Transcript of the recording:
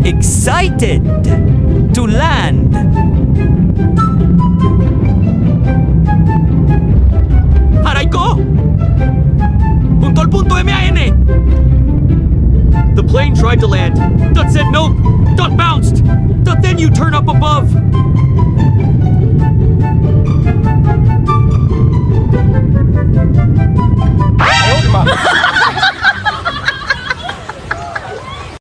excited to land. Aray ko! Puntol-punto MIN! The plane tried to land. Dot said nope. Dot bounced. Dot then you turn up above.